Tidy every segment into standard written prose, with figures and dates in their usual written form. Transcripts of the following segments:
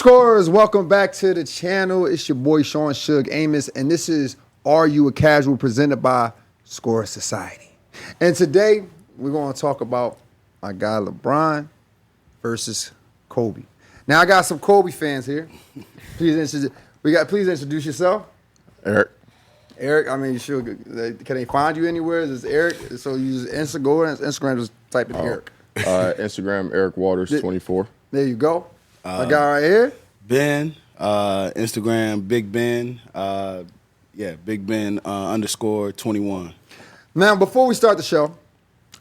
Scorers, welcome back to the channel. It's your boy Sean Suge Amos, and this is Are You a Casual presented by Scorer Society. And today we're going to talk about my guy LeBron versus Kobe. Now I got some Kobe fans here. Please introduce yourself. Eric, I mean, sure. Can they find you anywhere? Is this Eric? So you use Instagram, just type in Eric. Instagram, Eric Waters 24. There you go. My guy right here. Ben, Instagram, Big Ben. Big Ben _ 21. Now, before we start the show,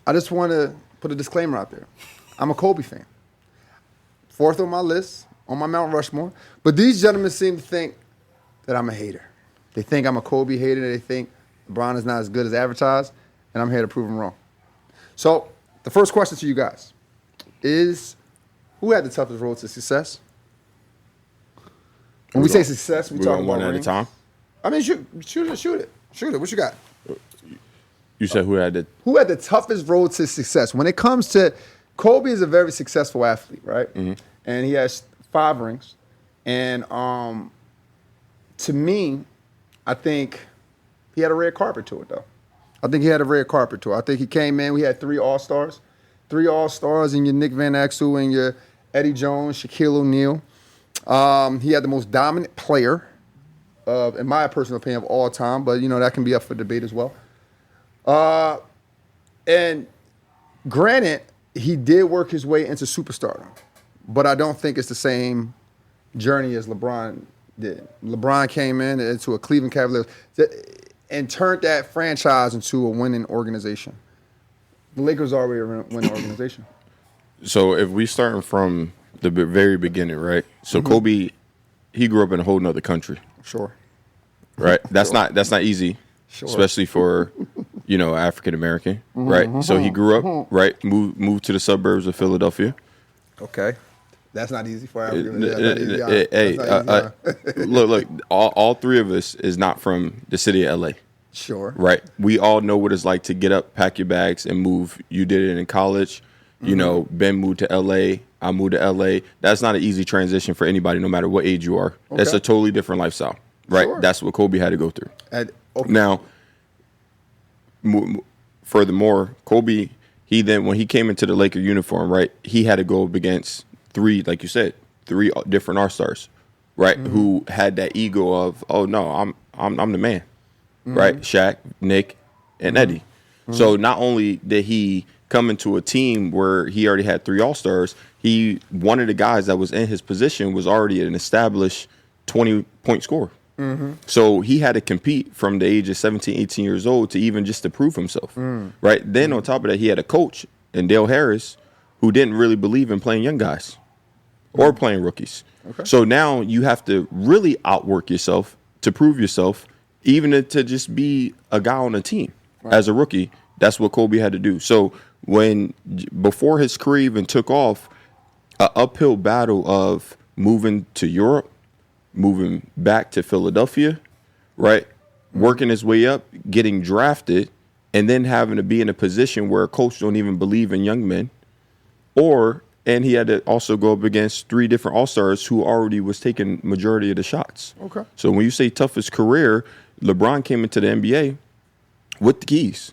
I just want to put a disclaimer out there. I'm a Kobe fan. Fourth on my list, on my Mount Rushmore. But these gentlemen seem to think that I'm a hater. They think I'm a Kobe hater. They think LeBron is not as good as advertised, and I'm here to prove them wrong. So, the first question to you guys is, who had the toughest road to success? When we say success, we talk about one at a rings. time. I mean, shoot it. What you got? You said who had the toughest road to success? When it comes to Kobe is a very successful athlete, right? Mm-hmm. And he has 5 rings. And to me, I think he had a red carpet to it, though. I think he came in. We had 3 All-Stars. 3 All-Stars and your Nick Van Exel and your Eddie Jones, Shaquille O'Neal. He had the most dominant player, in my personal opinion, of all time. But, that can be up for debate as well. And granted, he did work his way into superstardom. But I don't think it's the same journey as LeBron did. LeBron came into a Cleveland Cavaliers and turned that franchise into a winning organization. The Lakers are already a winning organization. So if we starting from the very beginning, right? So Kobe, he grew up in a whole nother country. Sure. Right? That's not easy, especially for, African American, right? So he grew up, right? Moved to the suburbs of Philadelphia. Okay. That's not easy for African. Look, all 3 of us is not from the city of LA. Sure. Right. We all know what it's like to get up, pack your bags, and move. You did it in college. Ben moved to LA. I moved to LA. That's not an easy transition for anybody, no matter what age you are. Okay. That's a totally different lifestyle. Right. Sure. That's what Kobe had to go through. Now, furthermore, Kobe, when he came into the Laker uniform, right, he had to go up against 3, like you said, 3 different All-Stars, right, who had that ego of, oh no, I'm the man. Right, Shaq, Nick, and Eddie. So not only did he come into a team where he already had 3 All-Stars, one of the guys that was in his position was already an established 20-point scorer. So he had to compete from the age of 17, 18 years old to even just to prove himself. Right. Then on top of that, he had a coach in Dale Harris who didn't really believe in playing young guys or playing rookies. Okay. So now you have to really outwork yourself to prove yourself. Even to just be a guy on a team as a rookie, that's what Kobe had to do. So before his career even took off, an uphill battle of moving to Europe, moving back to Philadelphia, right, working his way up, getting drafted, and then having to be in a position where a coach don't even believe in young men, and he had to also go up against 3 different All-Stars who already was taking majority of the shots. Okay. So when you say toughest career, LeBron came into the NBA with the keys.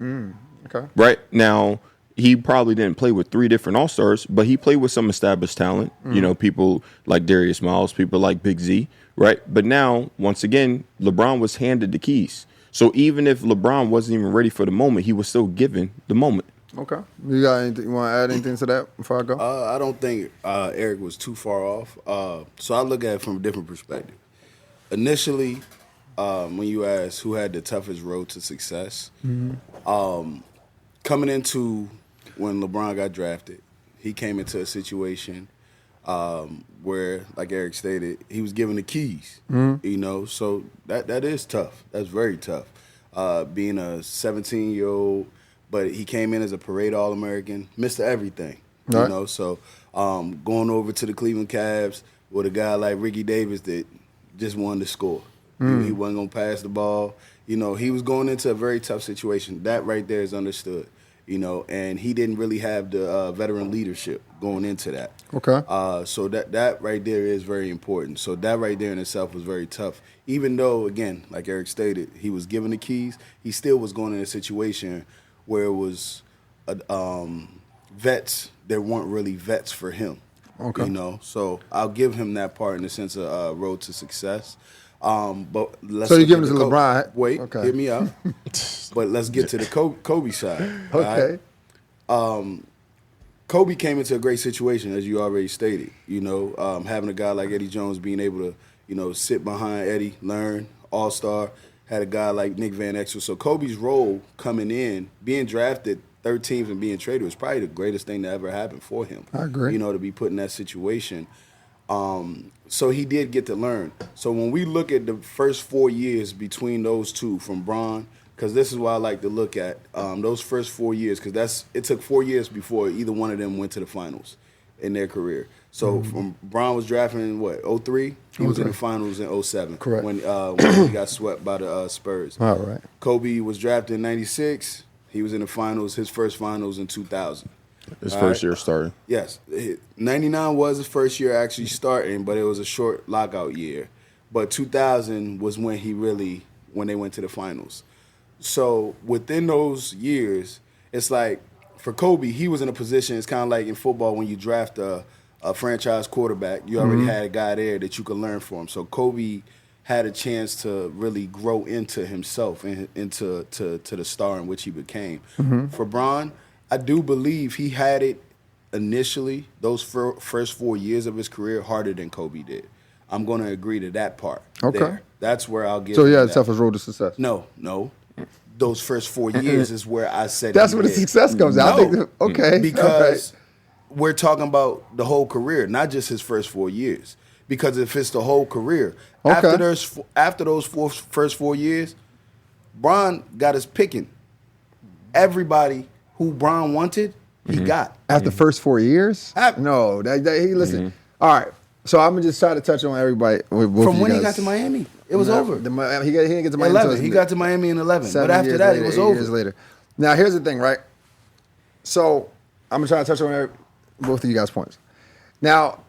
Okay. Right? Now, he probably didn't play with 3 different All-Stars, but he played with some established talent. People like Darius Miles, people like Big Z, right? But now, once again, LeBron was handed the keys. So even if LeBron wasn't even ready for the moment, he was still given the moment. Okay. You got anything? You want to add anything to that before I go? I don't think Eric was too far off. So I look at it from a different perspective. Initially, when you asked who had the toughest road to success, coming into when LeBron got drafted, he came into a situation where, like Eric stated, he was given the keys. So that is tough. That's very tough. Being a 17-year-old, but he came in as a parade All-American, Mr. Everything. Right. So going over to the Cleveland Cavs with a guy like Ricky Davis that just wanted to score. He wasn't going to pass the ball. He was going into a very tough situation. That right there is understood. and he didn't really have the veteran leadership going into that. Okay. So that right there is very important. So that right there in itself was very tough. Even though, again, like Eric stated, he was given the keys, he still was going in a situation where it was vets that weren't really vets for him. Okay. So I'll give him that part in the sense of road to success. But let's So you look give at him to the LeBron. Wait, Okay. hear me out. But let's get to the Kobe side. Okay. All right? Kobe came into a great situation, as you already stated. Having a guy like Eddie Jones being able to, sit behind Eddie, learn, all-star. Had a guy like Nick Van Exel. So Kobe's role coming in, being drafted 13th and being traded was probably the greatest thing that ever happened for him. I agree. To be put in that situation. So he did get to learn. So when we look at the first 4 years between those two from Bron, because this is what I like to look at, those first 4 years, because it took 4 years before either one of them went to the finals in their career. So from Bron was drafted in what, 03? He was in the finals in 07. Correct. When he got swept by the Spurs. All right. Kobe was drafted in 96. He was in the finals, his first finals in 2000. His first year starting. Yes. 99 was his first year actually starting, but it was a short lockout year. But 2000 was when they went to the finals. So within those years, it's like for Kobe, he was in a position, it's kind of like in football when you draft a franchise quarterback, you already had a guy there that you could learn from. So Kobe had a chance to really grow into himself and into the star in which he became. For Bron, I do believe he had it initially, those first 4 years of his career, harder than Kobe did. I'm going to agree to that part. Okay. There. That's where I'll give So him yeah, the that. toughest road to success. No. Those first 4 years is where I said That's he where the did. success comes out. No. I think okay. Because we're talking about the whole career, not just his first 4 years. Because if it's the whole career, Okay. after those first 4 years, Bron got his picking. Everybody who Bron wanted, he got. After the first 4 years? After- No. He listen. All right. So I'm gonna just try to touch on everybody. With both From of when you he guys. got to Miami, it was over. He didn't get to Miami. 11. He got to Miami in 11. But after that, it was 8 over. years later. Now here's the thing, right? So I'm gonna try to touch on both of you guys' points. Now,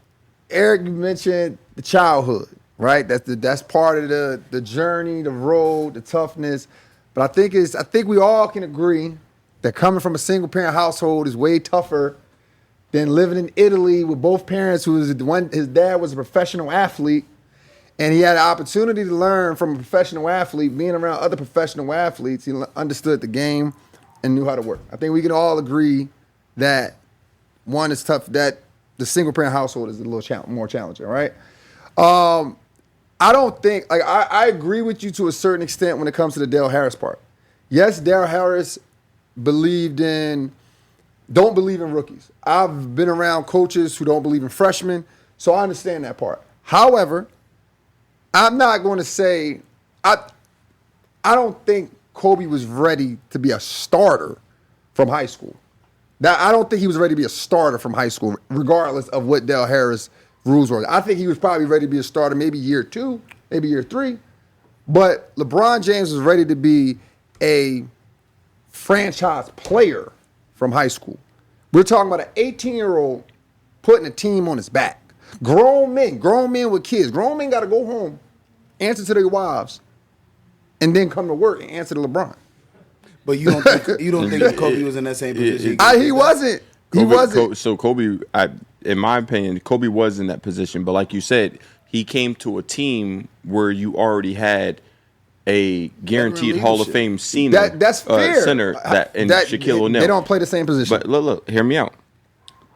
Eric, you mentioned the childhood, right? That's part of the journey, the road, the toughness. But I think we all can agree that coming from a single parent household is way tougher than living in Italy with both parents. His dad was a professional athlete, and he had an opportunity to learn from a professional athlete. Being around other professional athletes, he understood the game and knew how to work. I think we can all agree that one is tough. That the single parent household is a little more challenging, right? I don't think I agree with you to a certain extent when it comes to the Dale Harris part. Yes, Dale Harris don't believe in rookies. I've been around coaches who don't believe in freshmen, so I understand that part. However, I'm not going to say I don't think Kobe was ready to be a starter from high school. Now, I don't think he was ready to be a starter from high school, regardless of what Dale Harris' rules were. I think he was probably ready to be a starter maybe year 2, maybe year 3. But LeBron James was ready to be a franchise player from high school. We're talking about an 18-year-old putting a team on his back. Grown men with kids. Grown men got to go home, answer to their wives, and then come to work and answer to LeBron. But you don't think if Kobe was in that same position? He wasn't. He wasn't. So Kobe, in my opinion, Kobe was in that position. But like you said, he came to a team where you already had a guaranteed Hall of Fame senior, That's fair. center and Shaquille O'Neal. They don't play the same position. But look, hear me out.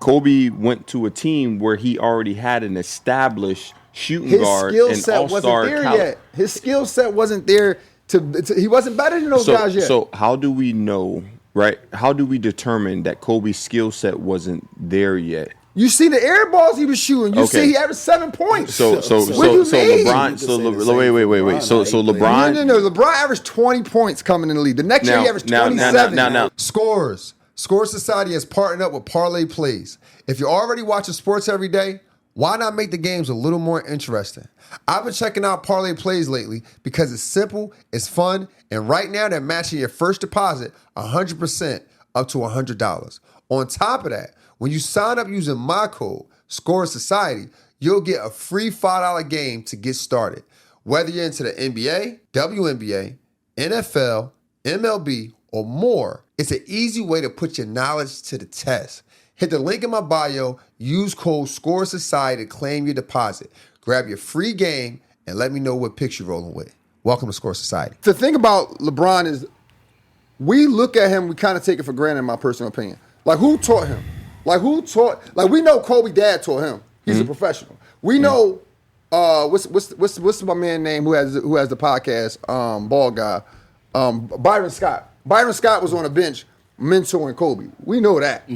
Kobe went to a team where he already had an established shooting guard and all-star yet. His skill set wasn't there. He wasn't better than those guys yet. So how do we know, right? How do we determine that Kobe's skill set wasn't there yet? You see the air balls he was shooting. You see he averaged 7 points. So What do you mean? LeBron. Wait. So LeBron. No. LeBron averaged 20 points coming in the league. The next year he averaged 27. Now. Scores. Score Society has partnered up with Parlay Plays. If you're already watching sports every day, why not make the games a little more interesting? I've been checking out Parlay Plays lately because it's simple, it's fun, and right now they're matching your first deposit 100% up to $100. On top of that, when you sign up using my code, Score Society, you'll get a free $5 game to get started. Whether you're into the NBA, WNBA, NFL, MLB, or more, it's an easy way to put your knowledge to the test. Hit the link in my bio, use code Score Society to claim your deposit. Grab your free game and let me know what picks you're rolling with. Welcome to Score Society. The thing about LeBron is we look at him, we kind of take it for granted, in my personal opinion. Like, who taught him? Like, we know Kobe dad taught him. He's a professional. We know, what's my man name who has the podcast, ball guy, Byron Scott. Byron Scott was on a bench mentoring Kobe. We know that.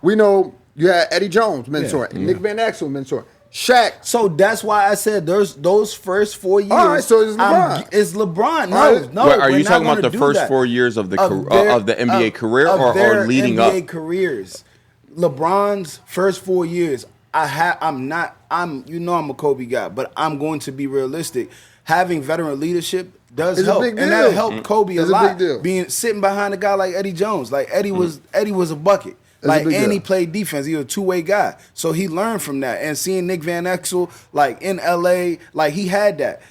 We know you had Eddie Jones mentoring, Nick Van Exel mentoring. Shaq. So that's why I said those first 4 years. All right, so it's LeBron. It's LeBron. No, Wait, are you talking about the first 4 years of the NBA career or leading up? NBA careers. LeBron's first 4 years. I'm a Kobe guy, but I'm going to be realistic. Having veteran leadership does help, and that helped Kobe a lot. Being sitting behind a guy like Eddie Jones, like Eddie was a bucket. And he played defense. He was a two-way guy. So he learned from that. And seeing Nick Van Exel, like, in L.A., like, he had that.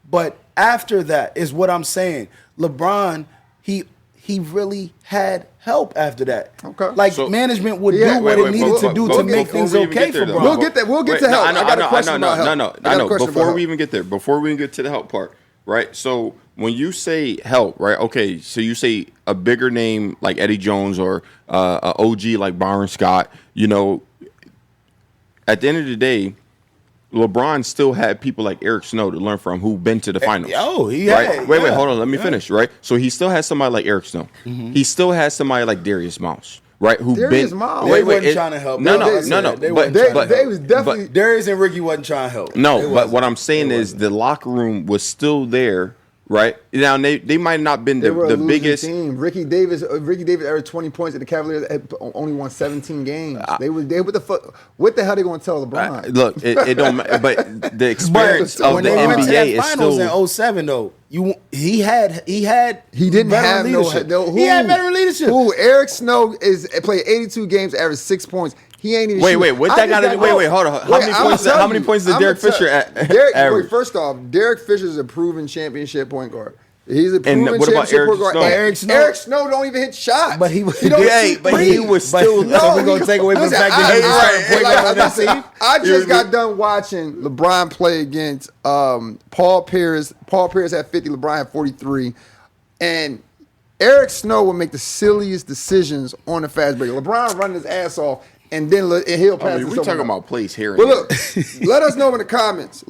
But after that is what I'm saying. LeBron, he really had help after that. Okay. Like, so, management would do what it needed to do to make things okay for LeBron. We'll get to help. I got a question about help. No. Before we even get to the help part, right? So when you say help, right? Okay, so you say a bigger name like Eddie Jones or an OG like Byron Scott. You know, at the end of the day, LeBron still had people like Eric Snow to learn from who've been to the finals. Right? Wait, hold on. Let me finish, right? So he still has somebody like Eric Snow. He still has somebody like Darius Miles, right? Darius Miles. They wasn't trying to help. No. They was definitely. Darius and Ricky wasn't trying to help. No, but what I'm saying is the locker room was still there. Right now, they might not been the biggest team. Ricky Davis averaged 20 points, and the Cavaliers had only won 17 games. What the hell they going to tell LeBron? Look, it don't. But the experience of the NBA is still in 07 though. He had he didn't have leadership. He had veteran leadership. Eric Snow played 82 games, averaged 6 points. He ain't even. Wait, what that got to do? Wait, hold on. How many points did Derek Fisher average? First off, Derek Fisher is a proven championship point guard. He's a proven and what about championship point guard. Eric Snow don't even hit shots. But he was still. So we're gonna take away from the fact that he was right. I just got done watching LeBron play against Paul Pierce. Paul Pierce had 50. LeBron had 43, and Eric Snow would make the silliest decisions on the fast break. LeBron running his ass off. And then he'll pass. We're talking about plays here. Well, look, let us know in the comments.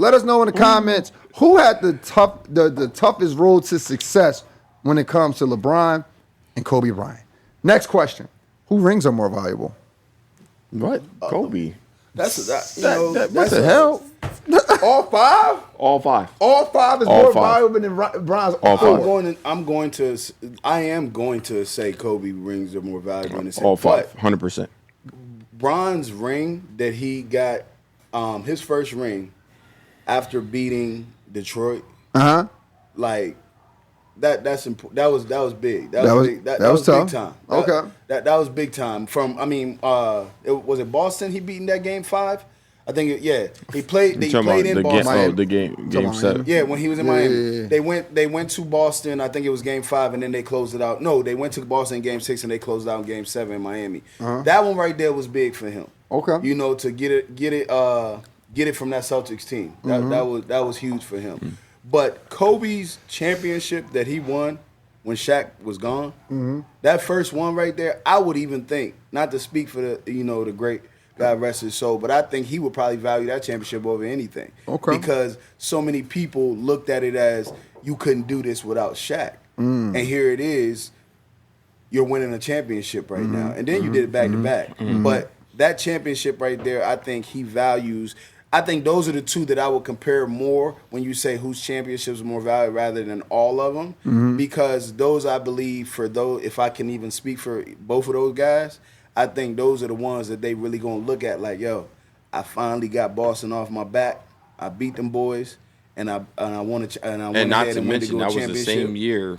Who had the toughest road to success when it comes to LeBron and Kobe Bryant. Next question: who rings are more valuable? What? Kobe. What the hell? All five? All five. All five is more valuable than Bron's. All five. I am going to say Kobe rings are more valuable in the all five. 100%. Bron's ring that he got, his first ring after beating Detroit. Like that was big. That was tough. Big time. Okay. That was big time. Was it Boston he beat in that game 5? I think he played in Boston. The game 7. Yeah, when he was in Miami. Yeah. They went to Boston, I think it was game 5, and then they closed it out. No, they went to Boston in game 6 and they closed out in game 7 in Miami. That one right there was big for him. Okay. You know, to get it from that Celtics team. That was huge for him. But Kobe's championship that he won when Shaq was gone, that first one right there, I would even think, not to speak for the great God rest his soul, but I think he would probably value that championship over anything. Okay. Because so many people looked at it as you couldn't do this without Shaq. And here it is, you're winning a championship right now. And then you did it back to back. But that championship right there, I think he values. I think those are the two that I would compare more when you say whose championships are more valuable rather than all of them. Because those, I believe, for those, if I can even speak for both of those guys, I think those are the ones that they really gonna look at like, yo, I finally got Boston off my back. I beat them boys, and I want to. And not to mention that was the same year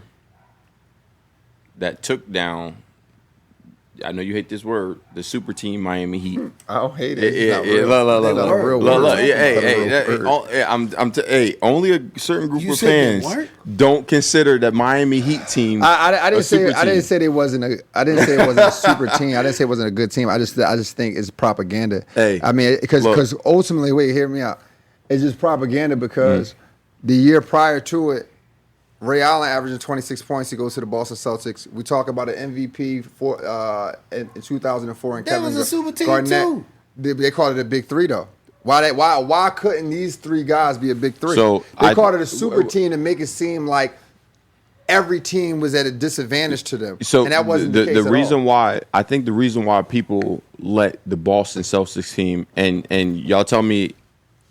that took down I know you hate this word, the super team Miami Heat. I don't hate it. Yeah, only a certain group of fans don't consider that Miami Heat team. I didn't say it wasn't a super team. I didn't say it wasn't a good team. I just think it's propaganda. Hey, I mean, because ultimately, wait, hear me out. It's just propaganda because the year prior to it, Ray Allen averaging 26 points. He goes to the Boston Celtics. We talk about an MVP in 2004 and That Kevin was a super team Garnett. too. They called it a big three though. Why couldn't these three guys be a big three? So they called it a super team to make it seem like every team was at a disadvantage to them. So and that wasn't the case the at reason all. why I think the reason why people let the Boston Celtics team and y'all tell me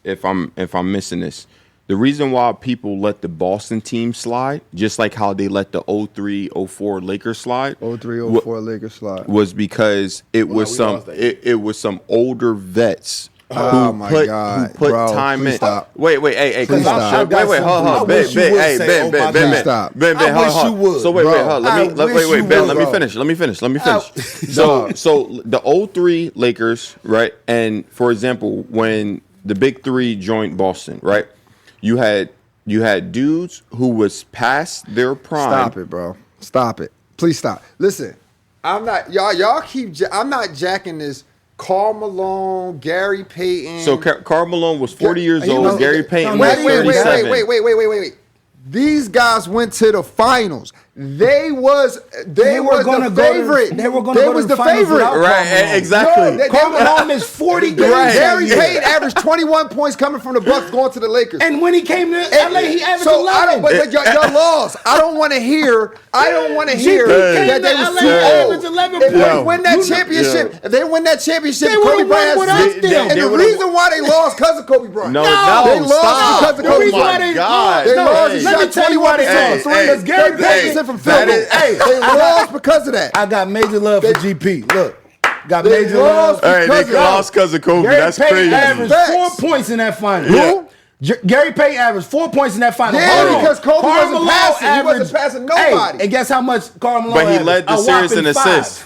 if I'm missing this. The reason why people let the Boston team slide, just like how they let the 03-04 Lakers slide, 03-04 Lakers slide, was because it was some older vets. Oh who my put bro, time in. Stop. Hey, hold on. Ben, stop. Ben, I wish you would. So wait, hold on. Let me finish. So the 03 Lakers, right? And for example, when the big three joined Boston, right? You had dudes who was past their prime. Stop it, bro. Stop it. Please stop. Listen, I'm not I'm not jacking this. Karl Malone, Gary Payton. So Karl Malone was 40 years old. Gary Payton was wait, 37. Wait. These guys went to the finals. They were the favorite. They were going to go to the finals favorite. Right, exactly. Karl Malone is 40 games. Gary Payton averaged 21 points coming from the Bucks going to the Lakers. And when he came to LA, he averaged 11. But y'all lost. I don't want to hear that they was too old. If they win that championship, Kobe Bryant has and the reason why they lost because of Kobe Bryant. No, they lost because of Kobe Bryant. They lost. He shot 21% from three. Gary Payton from Philly. They lost because of that. I got major love for GP. Look. Got major love. All right, they lost because of Kobe. That's crazy. Gary Payton averaged 4 points in that final. Who? Gary Payton averaged 4 points in that final. Yeah, because Kobe wasn't passing. He wasn't passing nobody. Hey, and guess how much Karl Malone But he led the series in assists.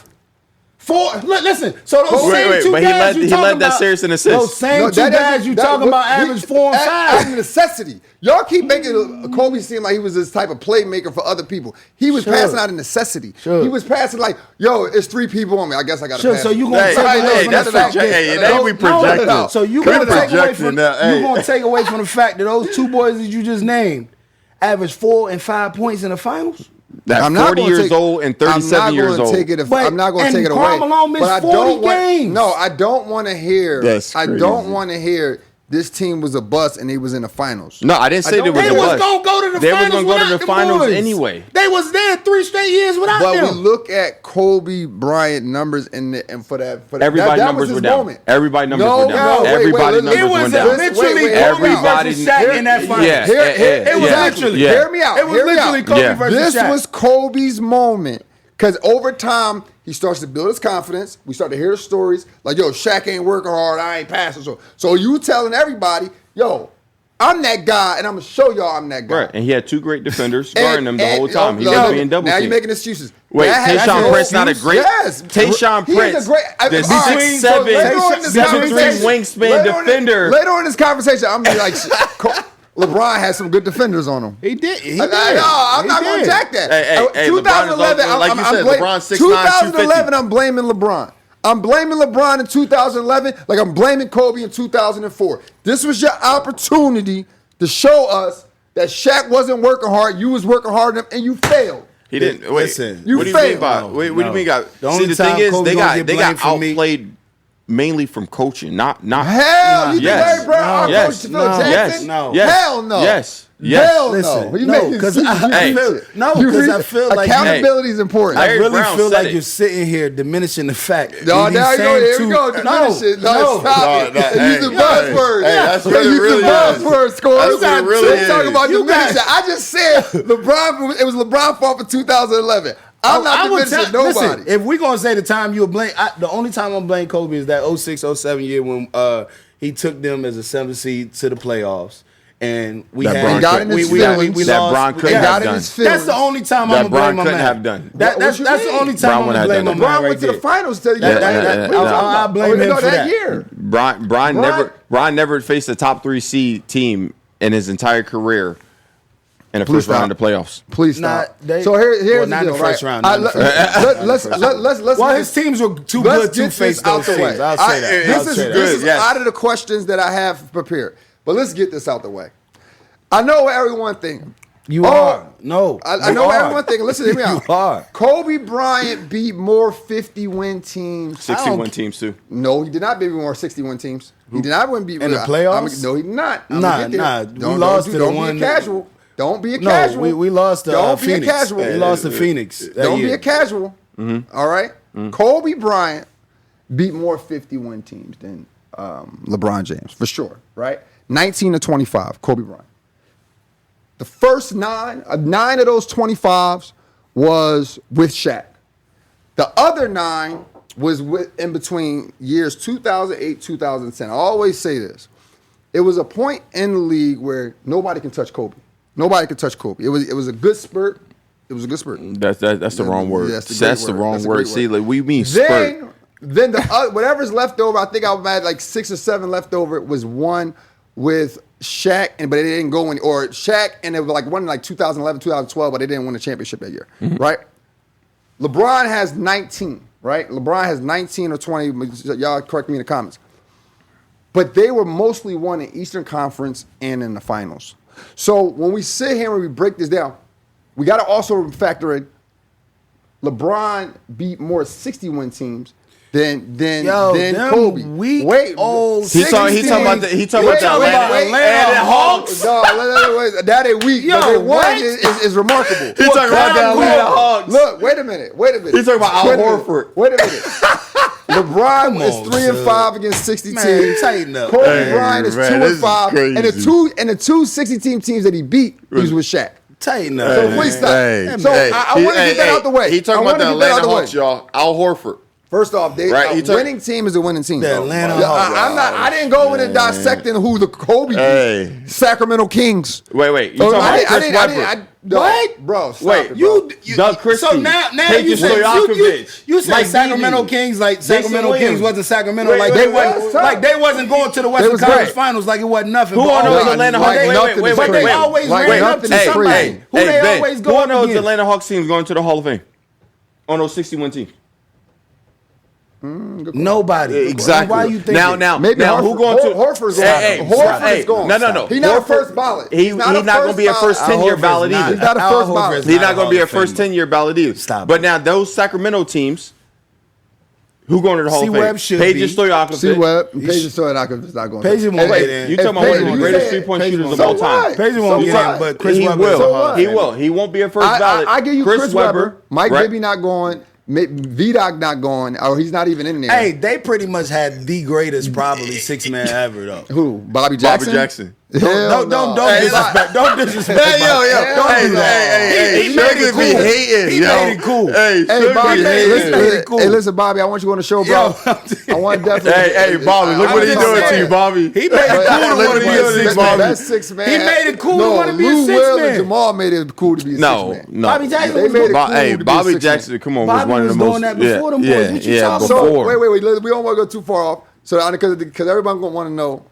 Listen. So those same two guys you talking about. He led that series in assists. Those same two guys you talking about average 4 and 5. That's a necessity. Y'all keep making Kobe seem like he was this type of playmaker for other people. He was passing out of necessity. He was passing like, yo, it's 3 people on me. I guess I got to pass. So you going to take away from the fact that so you going to take away from the fact that those two boys that you just named averaged 4 and 5 points in the finals? I'm 40 years old and 37 years old. I'm not going to take it away. Karl Malone missed 40 games. No, I don't want to hear. I don't want to hear this team was a bust and he was in the finals. No, I didn't say they was a bust. They was going to go to the finals. They was going to go to the finals anyway. They was there 3 straight years without them. But we look at Kobe Bryant numbers and for that everybody numbers were down. Everybody numbers were down. Everybody numbers were down. It was literally Kobe versus Shaq in that final. It was literally. Hear me out. It was literally Kobe versus Shaq. This was Kobe's moment. Because over time, he starts to build his confidence. We start to hear the stories like, yo, Shaq ain't working hard. I ain't passing. So you telling everybody, yo, I'm that guy, and I'm going to show y'all I'm that guy. Right, and he had 2 great defenders guarding him the whole time. He was being double teamed. Now you're making excuses. Wait, Tayshaun Prince not a great? Yes. Tayshaun Prince, the 6'7", 7'3" wingspan defender. Later on in this conversation, I'm going to be like, LeBron had some good defenders on him. He did. I'm not going to jack that. Hey, 2011, like you said, LeBron 6'9", 2011, I'm blaming LeBron. I'm blaming LeBron in 2011 like I'm blaming Kobe in 2004. This was your opportunity to show us that Shaq wasn't working hard, you was working hard, and you failed. He didn't. Wait, listen. You what do you failed. mean by? Wait, what do you mean by? See, the thing is, they got outplayed mainly from coaching, not. Hell, you think Larry Brown outcoached Phil Jackson? No. Hell no. Yes. Hell Listen, no. Because I feel like accountability is important. I really feel like you're sitting here diminishing the fact. No, now here we go. Diminish it. No, stop it. Using buzzwords. Hey, that's what it really is. Buzzwords, score. That's what it really is. Talking about diminishing. I just said LeBron. It was LeBron's fault for 2011. I'm not diminishing nobody. Listen, if we're gonna say the time you blame, the only time I'm blaming Kobe is that 06-07 year when he took them as a 7th seed to the playoffs. And we That had Bron got in his feelings. we That lost. Bron couldn't Yeah, have got in done. his feelings. That's the only time That I'm gonna Bron blame my couldn't man. have done. That's you the mean? only Bron time I'm would gonna have blame done my it. man LeBron right went to the there. finals to I blame him for that. year. Bron never faced a top 3 seed team in his entire career in the first round of the playoffs. Please Nah, stop. they- So here's not the in deal, the first right? round, not in the first round. Let's Well, get his this- teams were too let's good to get face this out those the way. teams. I'll say that. This I'll is say that. this is Yes. out of the questions that I have prepared. But let's get this out the way. I know everyone thinking. You are. No. I you know are. everyone thinking. Listen to me out. You are. Kobe Bryant beat more 50-win teams. 61 teams too. No, he did not beat more 61 teams. He did not win beat In the playoffs? No, he did not. Nah. We lost to the don't one. be a casual. Don't be a No, casual. we lost to Don't be Phoenix. a casual. We lost to Phoenix. that Don't be year. a casual. All right? Kobe Bryant beat more 51 teams than LeBron James, for sure, right? 19 to 25, Kobe Bryant. The first 9 of those 25s was with Shaq. The other 9 was in between years 2008, 2010. I always say this. It was a point in the league where nobody can touch Kobe. Nobody could touch Kobe. It was a good spurt. It was a good spurt. That's the wrong word. That's the That's great the word. wrong That's a word. great See, word. like we mean spurt. Then the whatever's left over, I think I had like 6 or 7 left over. It was one with Shaq, but it didn't go in, or Shaq, and it was like one in like 2011, 2012, but they didn't win the championship that year, right? LeBron has 19, right? LeBron has 19 or 20. Y'all correct me in the comments. But they were mostly won in Eastern Conference and in the finals. So when we sit here and we break this down, we got to also factor in LeBron beat more 60-win teams than them Kobe. weak Wait, old He talking about the Atlanta Hawks. No, wait, that ain't weak. Yo, but they won what? is remarkable. He talking about the Atlanta Hawks. Look, wait a minute. He's talking about Al Horford. Wait a minute. LeBron Come is on, 3-5 against 60 Man, teams. tighten up. Kobe Hey, Bryant is man, this is 2-5, crazy. and the two 60-team teams that he beat, he was with Shaq. Tighten up. So man. please stop. Hey, So hey, I want to get that out the way. He talking I about the wanna get that out Atlanta the way. Hawks, y'all. Al Horford. First off, Right, he a took- winning team is a winning team. The Atlanta Yeah, Hawks. I didn't go into dissecting who the Kobe Hey. beat. Sacramento Kings. Wait. You talking about Chris Webber? What? Bro, stop Wait, it, bro. Doug Christie. So now Peyton you say Stojakovic, you say Mike Sacramento Beasley, Kings like Jason Sacramento Williams. Kings wasn't Sacramento Wait, like wait, they wait, wasn't wait. like they wasn't going to the Western was Conference great. Finals like it wasn't nothing. Who but on those always- Atlanta like Hawks? nothing is But they crazy. always Like ran up nothing to is somebody. crazy. Who they Ben, always who go on up those against? Atlanta Hawks teams going to the Hall of Fame? On those 61 teams. Nobody. Exactly. Why you think now Maybe who Horford- going to Horford's going. Hey, Horford is going. No. He's not a Horford- first ballot. He's not going to be a first ballot. 10-year Al ballot Horford's either. He's not a Al first Horford's ballot. He's not going to be a Hall of first Famer. 10-year ballot either. Stop But it. now those Sacramento teams, who going to the Hall of C-Web Fame? should Paige be. Stojakovic. C-Web, Page Stojakovic is not going. Page won't Hey, get in. You talking about one of the greatest three-point shooters of all time. Paisley won't So get what? in, but Chris He Webber is a Hall will. of He Famer. will. He won't be a first ballot. I give you Chris Webber. Mike right? Bibby not going. VDOC not going, or he's not even in there. Hey, they pretty much had the greatest probably 6-man ever though. Who? Bobby Jackson. Bobby Jackson. Hell Don't no. disrespect. Don't disrespect. Hey, yo. Don't do that. Hey, He made Sugar it be cool. hating, He yo. made it cool. Hey, Hey, Sugar Bobby. be Hey, hating. listen, cool. hey, listen, Bobby. I want you on the show, bro. I want definitely. Hey, Bobby, look what he just doing to saying. you, Bobby. He made it cool to Look want what to be he a doing to you, 6-man. Bobby. That's 6-man. He made it cool to No, wanna be a Lou Will 6-man. and Jamal made it cool to be a No. 6-man. Bobby Jackson They was made it doing- cool Hey, to be a Bobby 6-man. Jackson, come on, was Bobby one of was the most. doing that before them boys. What you talking So about? wait. We don't want to go too far off. So because everybody's gonna want to know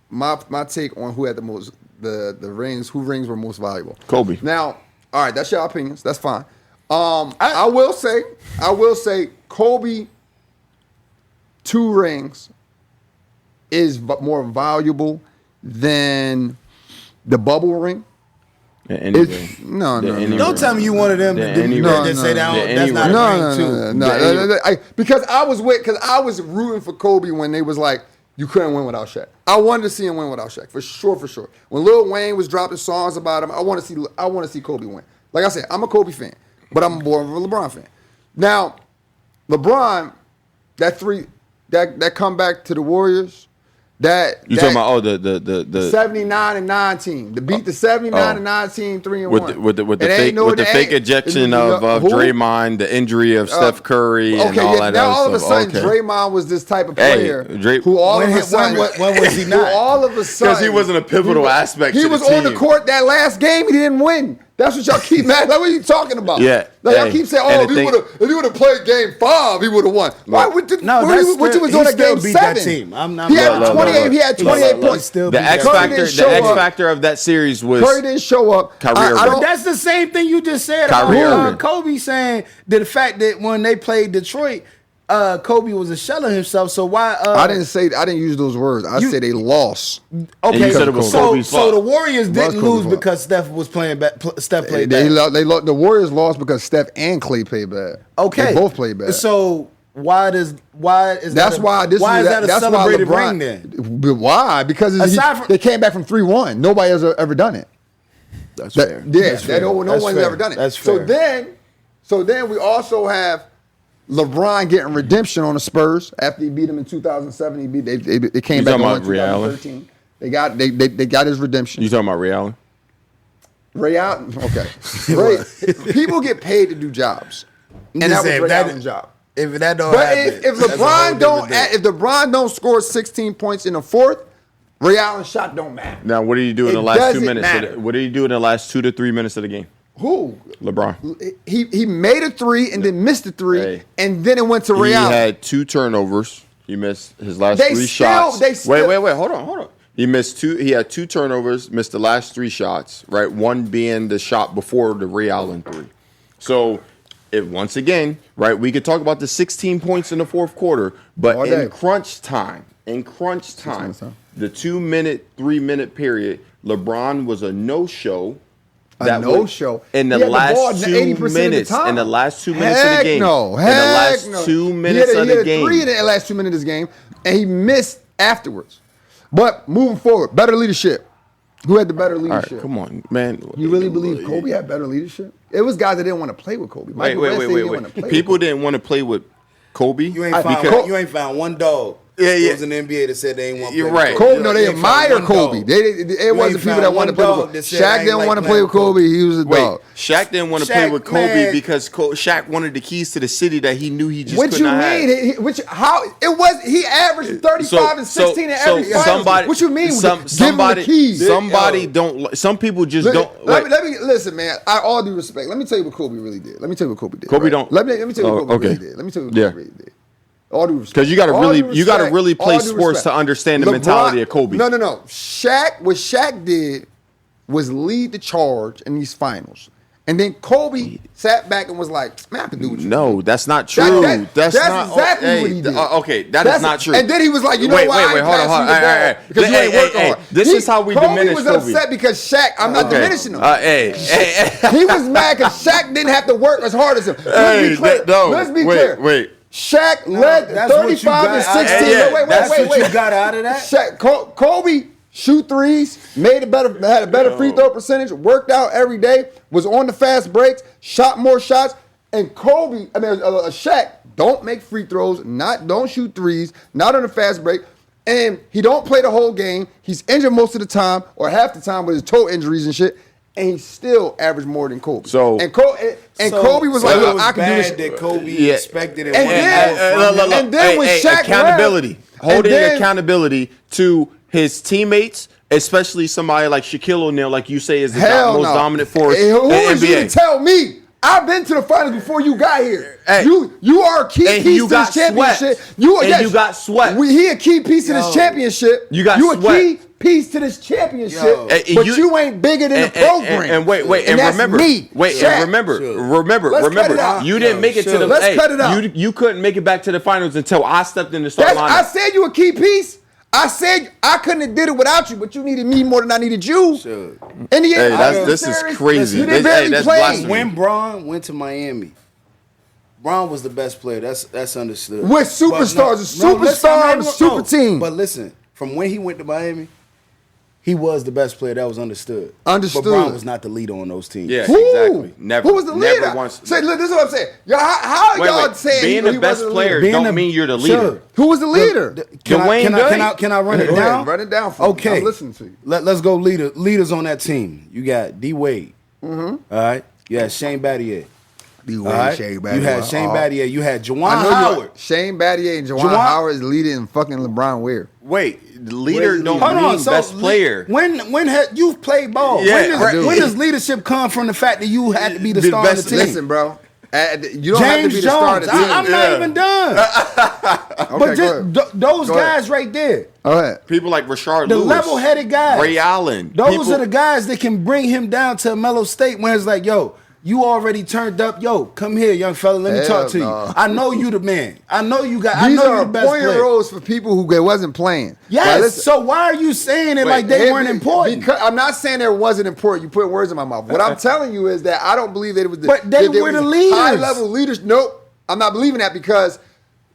my take on who had the most the rings, who rings were most valuable. Kobe. Now, all right, that's your opinions. That's fine. I will say Kobe 2 rings is more valuable than the bubble ring. Anyway. No. Don't tell me you one of them that say that's not a ring too. No. Because I was rooting for Kobe when they was like, you couldn't win without Shaq. I wanted to see him win without Shaq for sure. When Lil Wayne was dropping songs about him, I want to see Kobe win. Like I said, I'm a Kobe fan, but I'm more of a LeBron fan. Now, LeBron, that comeback to the Warriors, You talking about the 79-9 team to beat the 79-9 team 3-1 with the fake ejection of Draymond, the injury of Steph Curry, and all that now other all of a stuff. sudden Draymond was this type of player who all when of a sudden when was he not? all of a sudden Because he wasn't a pivotal aspect. He to was the on the team. court that last game. He didn't win. That's what y'all keep mad. Like, what are you talking about? Yeah. Like, y'all keep saying, "Oh, if he would have played Game 5, he would have won." Why? What you was doing at Game 7? He had 28. He had 28 points. The X factor of that series was Curry didn't show up. But that's the same thing you just said about Kobe saying that the fact that when they played Detroit, Kobe was a shell of himself. So why? I didn't use those words. I said they lost. Okay, said it was so the Warriors didn't lose because Steph was playing bad. Steph played bad. The Warriors lost because Steph and Clay played bad. Okay, they both played bad. So why is that a celebrated ring then? Why? Because they came back from 3-1. Nobody has ever done it. That's fair. Yeah, no one's ever done it. That's fair. So then we also have LeBron getting redemption on the Spurs after he beat them in 2007. They came back in 2013. They got his redemption. You talking about Ray Allen? Ray Allen, okay. People get paid to do jobs, and that was Ray Allen's job. If that don't But happen, if LeBron don't score 16 points in the fourth, Ray Allen's shot don't matter. Now, what did he do in the last 2 minutes? What did he do in the last 2 to 3 minutes of the game? Who? LeBron. He made a three and then missed a three, and then it went to Ray Allen. He had 2 turnovers. He missed his last 3 shots. Wait, hold on. He missed 2. He had 2 turnovers, missed the last 3 shots, right? One being the shot before the Ray Allen 3. So, once again, right, we could talk about the 16 points in the fourth quarter, but in crunch time, the 2-minute, 3-minute period, LeBron was a no-show. No-show in the last 2 minutes. In the last 2 minutes of the game. In the last 2 minutes of the game. He had 3 in the last 2 minutes of the game, and he missed afterwards. But moving forward, better leadership. Who had the better leadership? All right, come on, man. You really believe Kobe had better leadership? It was guys that didn't want to play with Kobe. Wait. People didn't want to play with Kobe. You ain't found one dog. It was an NBA that said they ain't want to play with right. Kobe, no, they admire Kobe. It wasn't people that wanted to play with Kobe. Shaq didn't want to play with Kobe. He was a dog. Shaq didn't want to play with Kobe because Shaq wanted the keys to the city that he knew he just couldn't have. He averaged 35 and 16 in every finals. What you mean? Give him the keys. Some people just don't. Let me listen, man. All due respect. Let me tell you what Kobe really did. Let me tell you what Kobe did. Kobe don't. Let me tell you what Kobe really did. Let me tell you what Kobe really did. All due respect. Because you got to really play sports to understand the mentality of Kobe. No. What Shaq did was lead the charge in these finals. And then Kobe sat back and was like, man, I can do what you do. No, that's not true. That's not exactly what he did. Okay, that's not true. And then he was like, you know what? Wait, hold on. Because you ain't working hard. This is how we diminish Kobe. Kobe was upset because Shaq, I'm not diminishing him. Hey. He was mad because Shaq didn't have to work as hard as him. Let's be clear. Wait. Shaq led 35 and 16. Wait. That's what you got out of that? Kobe shoot threes, had a better free throw percentage, worked out every day, was on the fast breaks, shot more shots. And Shaq don't make free throws, don't shoot threes, not on the fast break. And he don't play the whole game. He's injured most of the time or half the time with his toe injuries and shit. And he still averaged more than Kobe. Kobe was like, look, I can do this. That Kobe expected it. And then when Shaq accountability, accountability to his teammates, especially somebody like Shaquille O'Neal, like you say, is the most dominant force in the NBA. Who is you to tell me? I've been to the finals before you got here. You are a key piece to this championship. You got swept. He a key piece to this championship. You a key piece to this championship, but you ain't bigger than the program. And remember, you didn't make it to the. Let's cut it out. You couldn't make it back to the finals until I stepped in the start lineup. I said you a key piece. I said I couldn't have did it without you, but you needed me more than I needed you. Sure. In the end, this is crazy. That's blasphemy. When Bron went to Miami, Bron was the best player. That's understood. With superstars, a superstar on the super team. But listen, from when he went to Miami, he was the best player. That was understood. Understood. But Bron was not the leader on those teams. Yeah, Who? exactly. Never. Who was the leader? Never once. Say, look, this is what I'm saying. Y'all, how are y'all saying being he the best wasn't player leader? don't mean you're the leader. Sure. Who was the leader? Can I run it Go ahead, down? run it down for me. Okay. I'm listening to you. Let's go leaders on that team. You got D Wade. All right. You had Shane Battier. D All Wade, right. Shane Battier. You had Shane Battier. You had Juwan I know Howard. Shane Battier and Juwan Howard is leading in fucking LeBron Ware. Wait, the leader don't Hold mean on, so best player. When you've played ball, Yeah, when does leadership come from the fact that you had to be the The star of the best- team? Listen, bro. You don't have to James be the star of Jones. the team. I'm not even done. Okay, But go ahead. those Go ahead. guys right there, All right. People like Rashard the Lewis, level-headed guys, Ray Allen. those people, are the guys that can bring him down to a mellow state when it's like, yo, you already turned up. Yo, come here, young fella. Let me Hell talk to no. you. I know you the man. I know you got. I These know you are the best point player. roles for people who wasn't playing. Yes. Like, listen, So why are you saying it like they weren't important? Because I'm not saying it wasn't important. You put words in my mouth. What I'm telling you is that I don't believe that it was the But they that were was the leaders. high level leaders. Nope. I'm not believing that because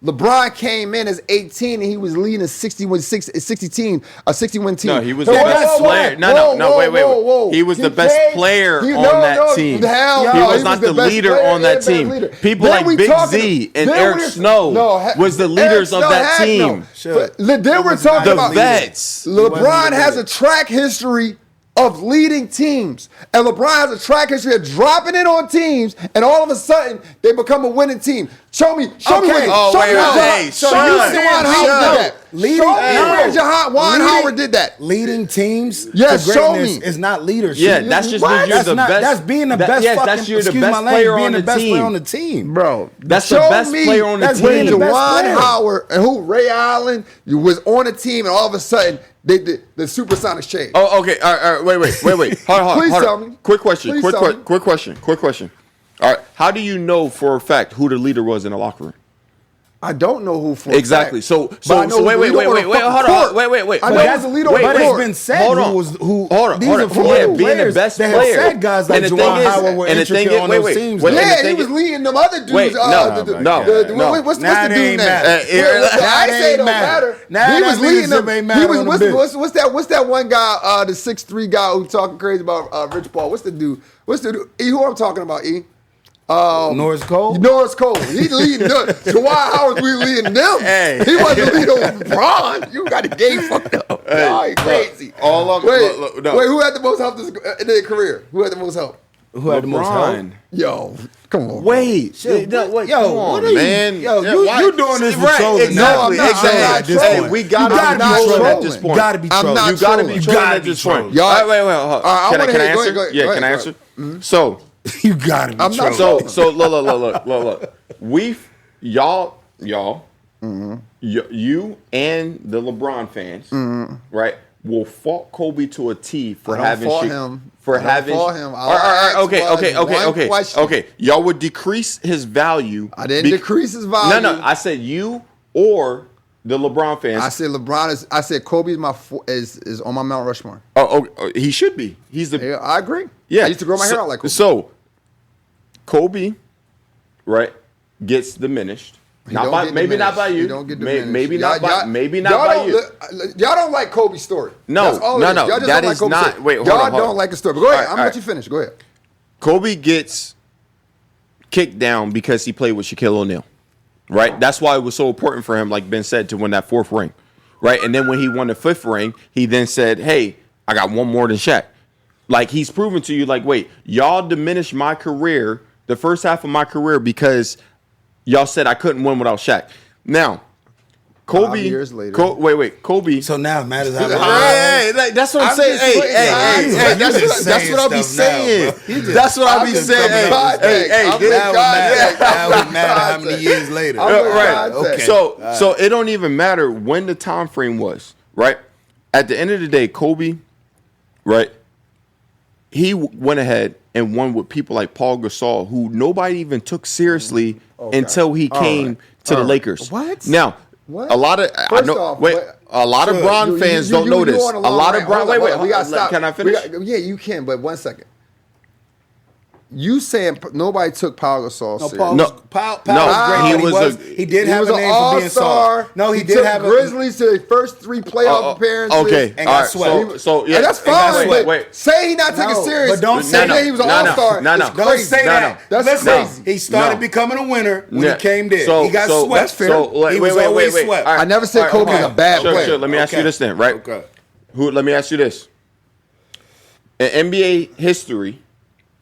LeBron came in as 18 and he was leading a 61 team. No, he was So the whoa, best whoa, player. whoa, No, wait. whoa. He was the best player on that team. Hell He no, was not the best leader player on that and best team. leader. People Then like we Big talking- Z and then Eric we're- Snow was the leaders of Eric that Snow had team. no. Sure. But then we're talking The about vets. LeBron has a track history of leading teams. And LeBron has a track history of dropping in on teams, and all of a sudden, they become a winning team. Show me. Okay. Show me Oh, wait, where hey, Juwan Sean. Howard did that. Leading- Show me no. where Juwan Howard did that. Leading teams Yes, to show greatness me. is not leadership. Yeah, that's just What? when you're That's the not, best. That's being the best yes, fucking, that's you're the excuse best my language, player being on the the best player on the team. team. Bro, That's the show best me player on the that's team. being the best Juwan player. Howard and who Ray Allen was on a team, and all of a sudden the Supersonics changed. Oh, okay. All right. Wait. Hold on. Please hold tell on. me. Quick question. Please Quick tell me. question. All right. How do you know for a fact who the leader was in the locker room? I don't know who for a Exactly. fact, So but I know wait. who's the leader on the Hold fucking on. court. Wait. I know who's the leader on the But it's court. been said Hold on. who was who. Hold on. These hold are on. formidable Yeah, being the players best that player. have said guys like And the thing Juwan is- Howard were and the thing intricate is- on wait, those wait, teams. wait, though. and the Yeah, he thing was is- leading them other dudes. Wait, no. What's Now the that dude ain't name? matter. I That say it ain't don't matter. matter. Now He that was leading leadership them. ain't He matter was on the what's that one guy? The 6'3" guy who talking crazy about Rich Paul. What's the dude? E, who I'm talking about? E. Norris Cole? Norris Cole. He leading them. Jawad Howard, we leading them. Hey. He wasn't leading LeBron. You got the game fucked up. Y'all ain't crazy. all of- wait, look, no. wait, who had the most help in their career? Who had the most help? Who had the most help? LeBron. Yo, come on. Wait. Shit, No, wait, yo, come what on, are you- man. yo, Yeah, you- why- you doing this for right, trolling. Exactly. No, I'm not exactly. trolling. Hey, we gotta You be gotta be trolling at trolling. this You point. gotta be I'm trolling. not You gotta be trolling. trolling gotta at be this point. trolling. Y'all- All right, wait. Hold I on. Can wanna I hear- go answer? ahead, go Yeah, ahead, can I go answer? ahead. So, You gotta be I'm not trolling. so look. You and the LeBron fans, right, will fault Kobe to a T for I don't having fault shit- him. for I don't having. fault him. All All right, I asked was one question. okay. Y'all would decrease his value. I didn't decrease his value. No. I said you or the LeBron fans. I said LeBron is. I said Kobe is on my Mount Rushmore. Oh, he should be. He's the. Yeah, I agree. Yeah. I used to grow my hair out like Kobe. So, Kobe, right, gets diminished. Don't get Maybe not by you. He don't get diminished. Maybe not Y'all- by y'all you. Y'all don't like Kobe's story. No, That's all it no, is. no, Y'all just that don't like is Kobe's not- story. wait, hold y'all on, hold don't on. like the story. But go ahead. All I'm right, gonna let you finish. Go ahead. Kobe gets kicked down because he played with Shaquille O'Neal, right? That's why it was so important for him, like Ben said, to win that 4th ring, right? And then when he won the 5th ring, he then said, hey, I got one more than Shaq. Like, he's proven to you, like, wait, y'all diminished my career, the first half of my career, because y'all said I couldn't win without Shaq. Now, Kobe. 5 years later. Wait. Kobe. So now it matters how Hey, like, that's what I'm saying. just saying, Hey, that's what I'll be saying. That's what I'll be saying. Hey, Now it matter how many years later. right. Okay. So it don't even matter when the time frame was, right? At the end of the day, Kobe, right? He went ahead and won with people like Paul Gasol, who nobody even took seriously until he came to the Lakers. What? Now, What? a lot of First off, a lot of Bron fans don't know this. A lot of Bron. Wait. We got to stop. Can I finish? Yeah, you can. But 1 second. you saying nobody took Pau Gasol serious? Pau No, was great. He did have a name for being soft. No, he did took have Grizzlies to their first 3 playoff appearances. Okay, and got swept. So yeah, And that's fine. Wait. Say he not taking serious. But don't say he was an all-star. No. Don't say that. That's crazy. He started becoming a winner when he came there. He got swept. That's fair. He was always swept. I never said Kobe was a bad player. Sure. Let me ask you this then, right? Okay. Let me ask you this. In NBA history,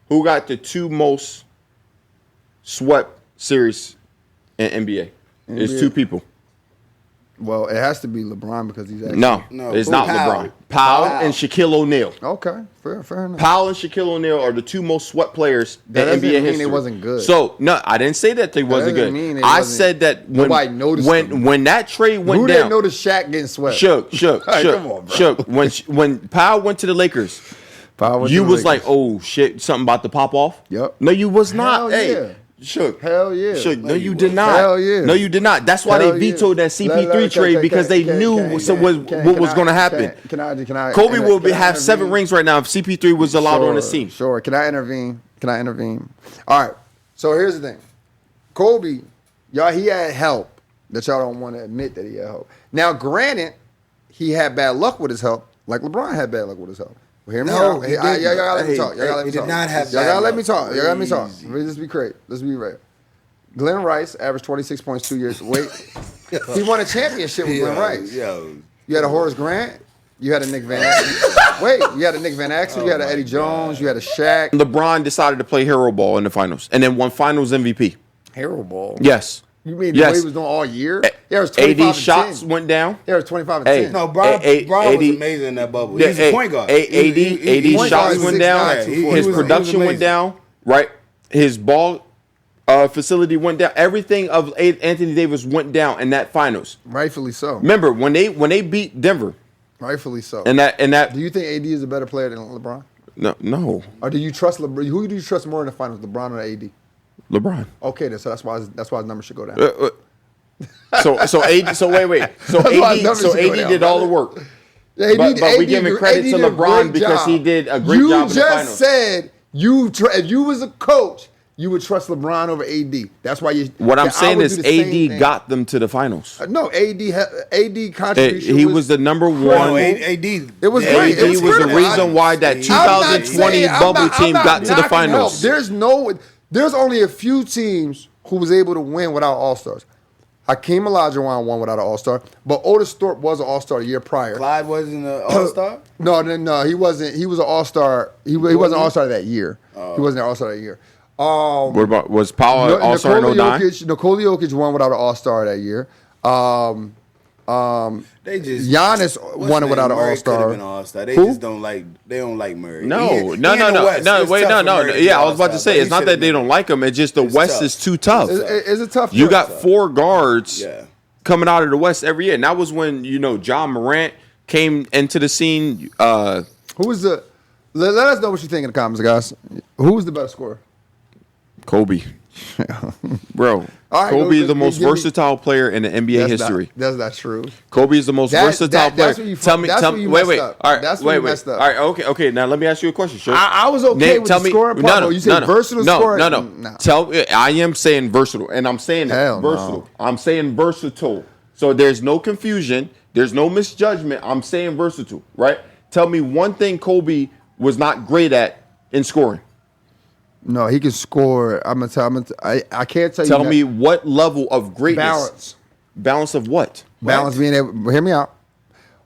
who got the 2 most swept series in NBA? It's 2 people. Well, it has to be LeBron because he's actually... No, it's not Powell. LeBron. Powell and Shaquille O'Neal. Okay, fair enough. Powell and Shaquille O'Neal are the 2 most swept players That in doesn't NBA mean history. they wasn't good. So, no, I didn't say that they wasn't doesn't good. mean they I wasn't- said that Nobody noticed them. when that trade went Who down. didn't notice Shaq getting swept? Shook. Right, come on, bro. When Powell went to the Lakers, Powell went you to the was like, Lakers. oh shit, something about to pop off. Yep. No, you was not. Hell Hey, yeah. Shook. Hell yeah. Shook. No, you did not. Hell yeah. No, you did not. That's why Hell they vetoed yeah. that CP3 trade because they knew what was going to happen. Can I? Kobe will can I have 7 intervene? rings right now if CP3 was allowed on the team. Sure. Can I intervene? All right. So here's the thing. Kobe, y'all, he had help that y'all don't want to admit that he had help. Now, granted, he had bad luck with his help, like LeBron had bad luck with his help. Well, hear me No, out. he Y'all didn't. gotta let me talk. He did not have Y'all bad gotta let luck. me talk. Y'all gotta let me talk. Easy. Let's be great. Let's be right. Glenn Rice averaged 26 points 2 years. Wait, he won a championship with Glenn Rice. You had a Horace Grant. You had a Nick Van Exel. Wait, you had a Nick Van Exel. You had a Eddie Jones. You had a Shaq. LeBron decided to play hero ball in the finals and then won finals MVP. Hero ball. Yes. You mean the way he was doing all year? There was 25 AD and shots 10. went down. There was 25 and Hey. 10. No, Bron was 80 amazing in that bubble. Yeah, He's a point guard. AD point shots guard, went 6'9", down. 240. His He was production went amazing. down. Right. His ball facility went down. Everything of Anthony Davis went down in that finals. Rightfully so. Remember when they beat Denver Rightfully so. and that Do you think AD is a better player than LeBron? no Or do you trust LeBron? Who do you trust more in the finals, LeBron or AD? LeBron. Okay, then, so that's why his numbers should go down. So AD. So wait. So That's why his AD. numbers So should go AD down, did all the brother. work. AD, But we giving credit to did a LeBron great because job. he did a great job in the You finals. just said if you was a coach, you would trust LeBron over AD. That's why you. What I'm I saying would is do the same thing. AD got them to the finals. No, AD contribution. He was the number No, one. AD. It was great. AD It was was the critical. reason why that I'm not 2020 saying- I'm bubble not- I'm team not got to the knocking finals. help. There's only a few teams who was able to win without All-Stars. Hakeem Olajuwon won without an All-Star, but Otis Thorpe was an All-Star the year prior. Clyde wasn't an All-Star? No, he wasn't. He was an All-Star. He wasn't an All-Star that year. He wasn't an All-Star that year. What about was Powell No- All-Star in Nikola 09? Nikola Jokic won without an All-Star that year. They just Giannis won it without an Murray could have All-Star. been All-Star. They Who? just don't like Murray. No. He in the West, it's Wait, tough for Murray to be Yeah, I was about to All-Star, say but it's he not should've that they been. don't like him. It's just the West tough. is too tough. It's a tough. You choice. got 4 guards Yeah. coming out of the West every year, and that was when John Morant came into the scene. Who was the? Let us know what you think in the comments, guys. Who was the better scorer? Kobe, bro. All right, Kobe is the most give me- versatile player in the NBA history. That's not true. Kobe is the most versatile player. That's where you tell fuck- me, that's tell where me. you Wait, messed wait. up. All right, That's where wait, you wait. messed up. All right, okay. Now let me ask you a question. Sure. I was okay with the scoring part. though. You said versatile scorer. No. Nah. I am saying versatile, and I'm saying Hell versatile. no. I'm saying versatile. So there's no confusion. There's no misjudgment. I'm saying versatile, right? Tell me one thing Kobe was not great at in scoring. No, he can score. I can't tell you. Tell that. me what level of greatness. Balance. Balance of what? Balance being able. Hear me out.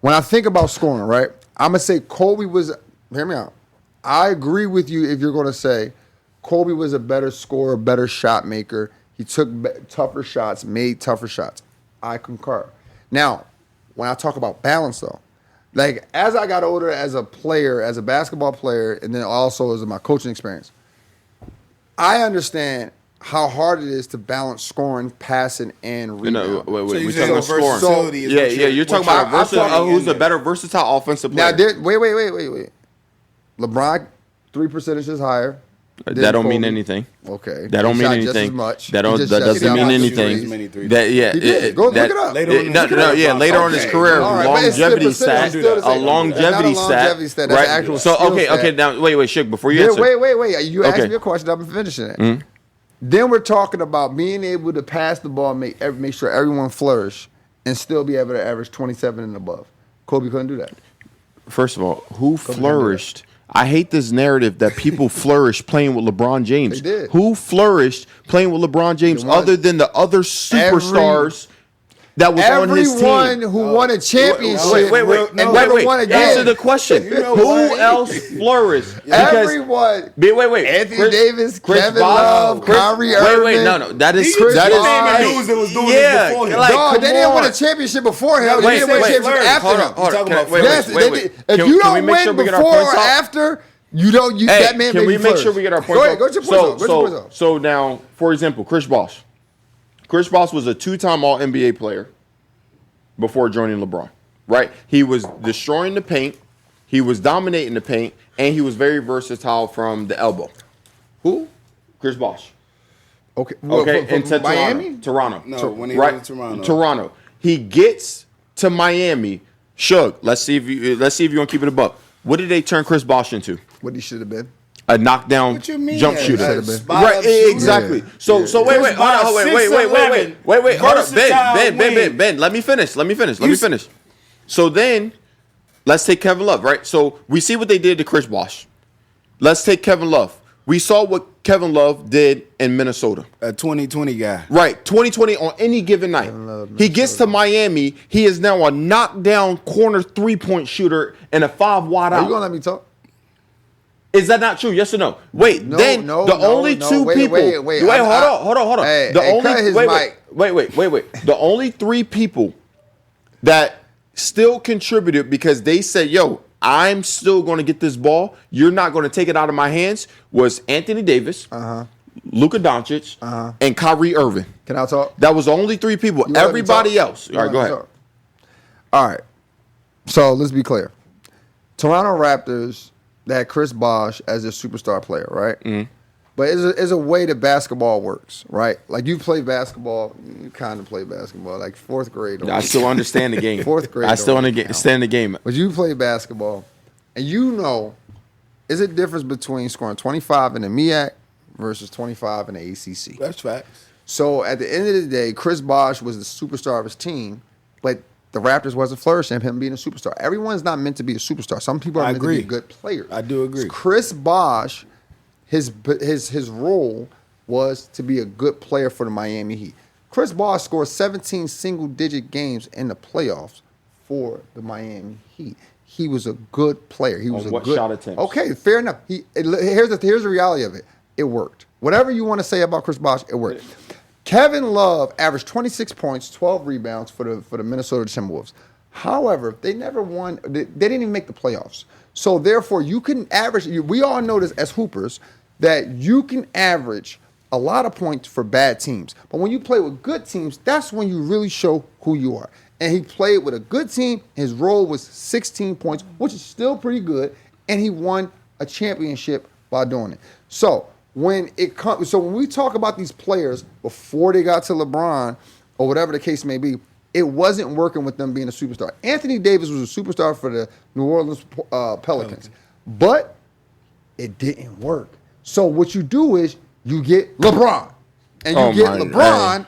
When I think about scoring, right, I'm gonna say Kobe was. Hear me out. I agree with you if you're gonna say Kobe was a better scorer, better shot maker. He took tougher shots, made tougher shots. I concur. Now, when I talk about balance, though, like as I got older as a player, as a basketball player, and then also as my coaching experience, I understand how hard it is to balance scoring, passing, and rebounding. Wait, So you we saying talking about scoring. versatility is Yeah, what yeah. You're talking about versatile. Who's a better versatile offensive player? Now, wait. LeBron, 3 percentage is higher. That don't mean anything. Okay. That don't He mean shot just anything. as much. That He just doesn't shot mean as anything. many threes. That He did. Go look it up. Later on in his No, later on in his career, All right, but it's still longevity percentage. stat, Still the a same. longevity Not a longevity stat. That's right? actual So skill okay, stat. now wait, Shik, before you Yeah, answer. wait. You asked Okay. me a question. I'm finishing it. Then we're talking about being able to pass the ball, make sure everyone flourish, and still be able to average 27 and above. Kobe couldn't do that. First of all, who flourished? I hate this narrative that people flourished playing with LeBron James. They did. Who flourished playing with LeBron James ones- other than the other superstars that was on his team? Everyone who won a championship Wait. and never Wait. won again. Answer the question. Who else flourished? Because- Everyone. Wait. Anthony Davis, Chris Kevin Bosh, Love, Kyrie Irving. Wait. No. That is Chris that is. Bosh. dudes that was doing Yeah, this before him. like, Dog, come they didn't win on. a championship before him. They Wait, didn't win a wait. championship after Hold him. on. talking Wait. Yes, Wait. if Can you we don't make sure win we get our before or points out? after, you don't. That man Can made we you make flourish. sure we get our points Go ahead. out? Go to your points out. So now, for example, Chris Bosh. Chris Bosh was a 2-time All-NBA player before joining LeBron, right? He was destroying the paint, he was dominating the paint, and he was very versatile from the elbow. Who? Chris Bosh. Okay. Into Miami? Toronto. No, when he right? was in Toronto. Toronto. He gets to Miami. Shug, let's see if you want to keep it a buck. What did they turn Chris Bosh into? What he should have been. A knockdown What you mean? jump Yeah, shooter. a spot Right, up shooter. exactly. Yeah. So wait, Chris hold on, Bosh, wait. Hold up, versatile wing. Ben, let me finish. So then, let's take Kevin Love, right? So we see what they did to Chris Bosh. Let's take Kevin Love. We saw what Kevin Love did in Minnesota. A 2020 guy. Right, 2020 on any given night. He gets to Miami. He is now a knockdown corner 3-point shooter and a 5 wide Are you out. gonna let me talk? Is that not true? Yes or no? Wait, No, then no, the no, only no. two Wait, people. wait. Hold on. Hey, The hey, only cut his mic. wait. The only 3 people that still contributed because they said, "Yo, I'm still going to get this ball. You're not going to take it out of my hands." Was Anthony Davis, Luka Doncic, and Kyrie Irving. Can I talk? That was the only 3 people. You let me Everybody talk? else. You All right, let go me ahead. talk? All right. So let's be clear. Toronto Raptors, they had Chris Bosh as a superstar player, right? Mm-hmm. But it's a way that basketball works, right? Like you play basketball, you kind of play basketball, like 4th grade. I still understand the game. 4th grade. I still don't understand the game. But you play basketball, and you know, is a difference between scoring 25 in the MEAC versus 25 in the ACC. That's facts. So at the end of the day, Chris Bosh was the superstar of his team, but the Raptors wasn't flourishing, him being a superstar. Everyone's not meant to be a superstar. Some people are I meant agree. to be good players. I do agree. Chris Bosh, his role was to be a good player for the Miami Heat. Chris Bosh scored 17 single-digit games in the playoffs for the Miami Heat. He was a good player. He was On a what good shot attempts? Okay, fair enough. Here's the reality of it. It worked. Whatever you want to say about Chris Bosh, it worked. Kevin Love averaged 26 points, 12 rebounds for the Minnesota Timberwolves. However, they never won. They didn't even make the playoffs. So therefore, you can average. We all know this as hoopers that you can average a lot of points for bad teams. But when you play with good teams, that's when you really show who you are. And he played with a good team. His role was 16 points, which is still pretty good. And he won a championship by doing it. So when we talk about these players before they got to LeBron or whatever the case may be, it wasn't working with them being a superstar. Anthony Davis was a superstar for the New Orleans Pelicans, but it didn't work. So what you do is you get LeBron, and you get LeBron,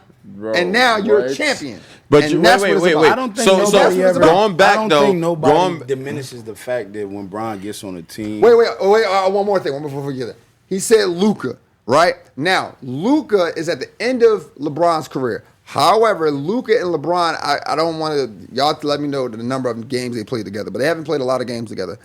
and now you're a champion. But and you, that's wait. what it's about. I don't think nobody ever. Going back I don't though, think nobody diminishes the fact that when Bron gets on the team. Wait. One more thing. One before we get there. He said Luka, right? Now, Luka is at the end of LeBron's career. However, Luka and LeBron, I don't want to, y'all have to let me know the number of games they played together, but they haven't played a lot of games together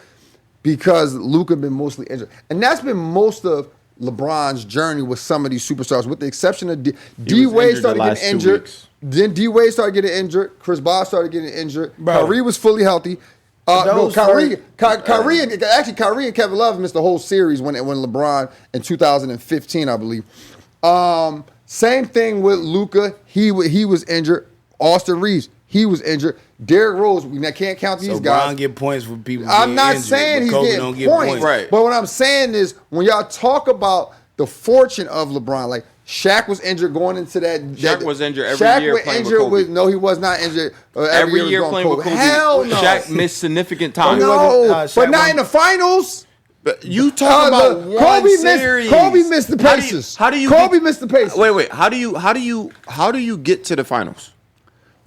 because Luka been mostly injured. And that's been most of LeBron's journey with some of these superstars, with the exception of D-Wade started getting injured. Then D-Wade started getting injured. Chris Bosh started getting injured. Bro. Kyrie was fully healthy. Kyrie and Kevin Love missed the whole series when LeBron in 2015, I believe. Same thing with Luka. He was injured. Austin Reeves, He was injured. Derrick Rose, we can't count these So guys. Bron get points for people. I'm not injured, saying he's Kobe getting don't get points, Right. but what I'm saying is when y'all talk about the fortune of LeBron, like Shaq was injured going into that. Shaq was injured every Shaq year was playing with injured Kobe. no, he was not injured. Every year was playing with Kobe. Hell no. Shaq missed significant time. No, Shaq but not won- in the finals. But you talking about Look, one series. Kobe missed the Pacers. How do you Kobe get, missed the Pacers. Wait. How do you get to the finals?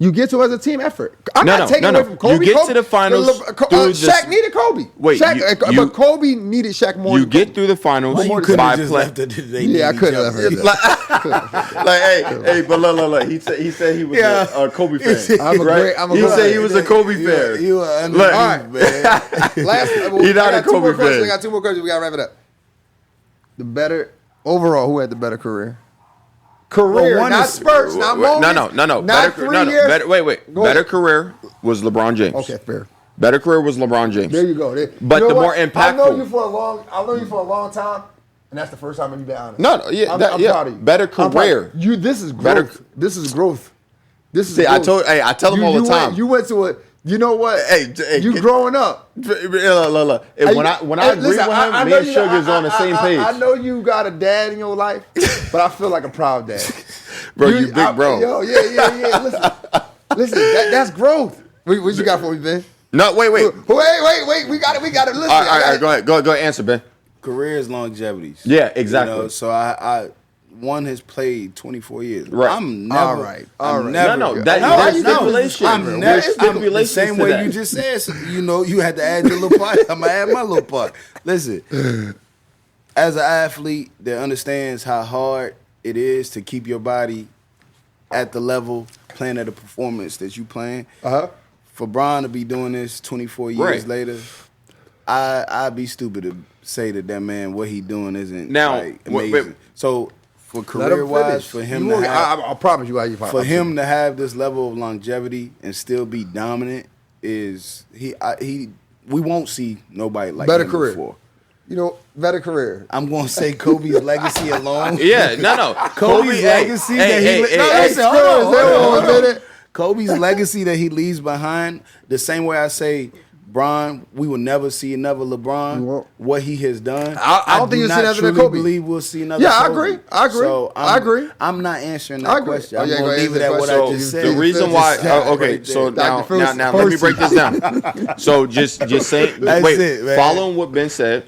You get to it as a team effort. I'm No, not taking no. away from Kobe. You get to the finals through Shaq needed Kobe. Wait, Shaq, you- but Kobe needed Shaq more. You than get Kobe. through the finals You could by have just play. left it. Yeah, I could have left it. Hey, but look. He said he was a Kobe fan. I'm a right? great- I'm a he great- said he was a Kobe fan. You are Look, underneath, all right. man. Last, He not I a got two more Kobe questions. fan. I got two more questions. We got to wrap it up. The better overall, who had the better career? Career, one not is- spurts, not moments. No. Not 3 years. Wait. Go Better ahead. career was LeBron James. Okay, fair. Better career was LeBron James. There you go. But You know the what? more I know impactful- you for a long time, and that's the first time you've been honest. No, yeah, I'm yeah. proud of you. Better I'm proud of career. you. This is growth. Better- This is growth. This is. See, I growth. tell him all the time. You went to a. You know what? Hey, you growing up. Look. When I agree Listen, with him, I me know and you- Sugar's on the same page. I know you got a dad in your life, but I feel like a proud dad. Bro, you big bro. Yo, yeah. Listen, that's growth. What you got for me, Ben? No, wait. Wait. We got it. Listen. All right, go ahead. Go ahead, answer, Ben. Career is longevities. Yeah, exactly. You know, so I one has played 24 years. Right. I'm never. All right. I'm No, never. no, good. that- No, there's no, stipulation. I'm There's never. stipulations The same to way that. you just said. So, you had to add your little part. I'm gonna add my little part. Listen, as an athlete that understands how hard it is to keep your body at the level, playing at a performance that you playing. For Bron to be doing this 24 years Right. later, I'd be stupid to say that man what he doing isn't Now, like, wait, amazing. wait. So for Let him career wise, finish. for him You to will- have, I promise you how you for him to have this level of longevity and still be dominant is we won't see nobody like Better him career. before. You know, better career. I'm gonna say Kobe's legacy alone. Yeah, no. Kobe's legacy that he listen, hold on a minute. Kobe's legacy that he leaves behind, the same way I say Bron, we will never see another LeBron. We won't. What he has done, I don't think you'll see another than Kobe. believe we'll see another. Yeah, I Kobe. agree. I agree. So I agree. I'm not answering I that agree. question. Oh, I'm yeah, gonna go leave ahead, it at what so I just said. The reason why, okay, so now let me break this down. So just saying, That's wait, it, man. following what Ben said,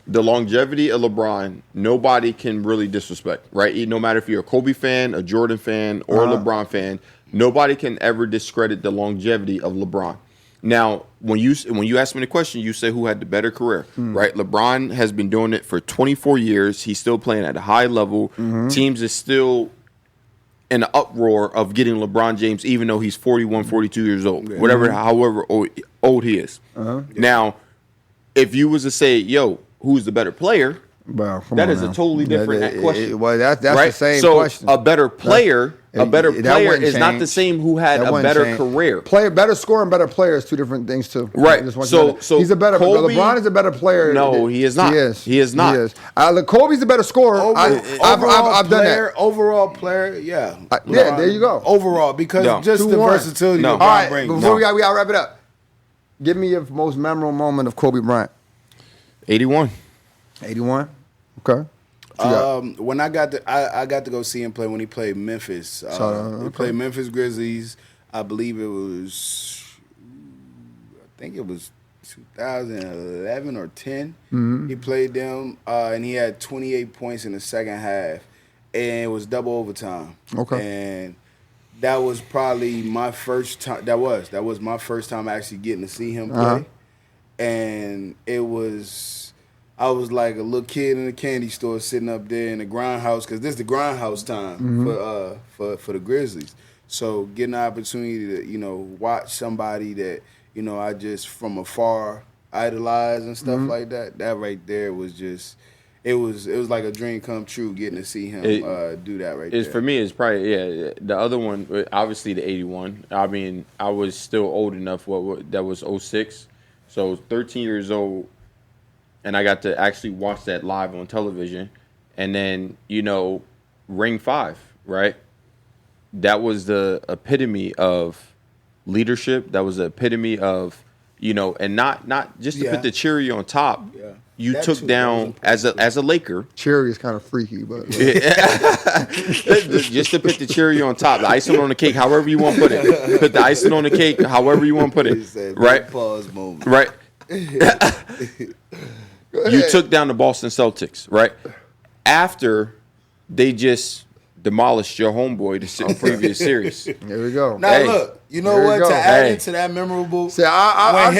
the longevity of LeBron, nobody can really disrespect, right? No matter if you're a Kobe fan, a Jordan fan, or a LeBron fan, nobody can ever discredit the longevity of LeBron. Now, when you asked me the question, you said who had the better career, right? LeBron has been doing it for 24 years. He's still playing at a high level. Teams is still in the uproar of getting LeBron James, even though he's 41, 42 years old, however old he is. Now, if you was to say, yo, who's the better player? Bro, That is a totally different question. Well, that's right? the same so question. a better player That wouldn't is not the change. same who had That a wouldn't better change. career. Better score and better player is two different things too. Right. I just want you to know that. So he's a better. Kobe- LeBron is a better player. No, he is not. He is. He is not. He is. Look, Kobe's a better scorer. I've done that. Overall player, yeah. Yeah, there you go. Overall, because No. just the 2-1. versatility No. LeBron All right, brings. before we got to wrap it up. Give me your most memorable moment of Kobe Bryant. 81. 81. Okay. When I got to go see him play when he played Memphis. He played Memphis Grizzlies. I believe it was, I think it was 2011 or 10. He played them, and he had 28 points in the second half, and it was double overtime. Okay. And that was probably my first time. That was my first time actually getting to see him play, and it was. I was like a little kid in a candy store sitting up there in the grindhouse because this is the grindhouse time for the Grizzlies. So getting the opportunity to watch somebody that I just from afar idolize and stuff like that. That right there was just it was like a dream come true getting to see him do that right there. For me, it's probably the other one. Obviously, the 81. I mean, I was still old enough. That was 06, so 13 years old. And I got to actually watch that live on television. And then, Ring 5, right? That was the epitome of leadership. That was the epitome of, and not just to put the cherry on top. Yeah. You that took too, down as a Laker. Cherry is kind of freaky, but just to put the cherry on top, the icing on the cake, however you want to put it. Put the icing on the cake, however you want to put it. Right? Pause moment. Right. You took down the Boston Celtics, right? After they just demolished your homeboy the previous series. Here we go. Now look, you know what? To add into that memorable, see, I'm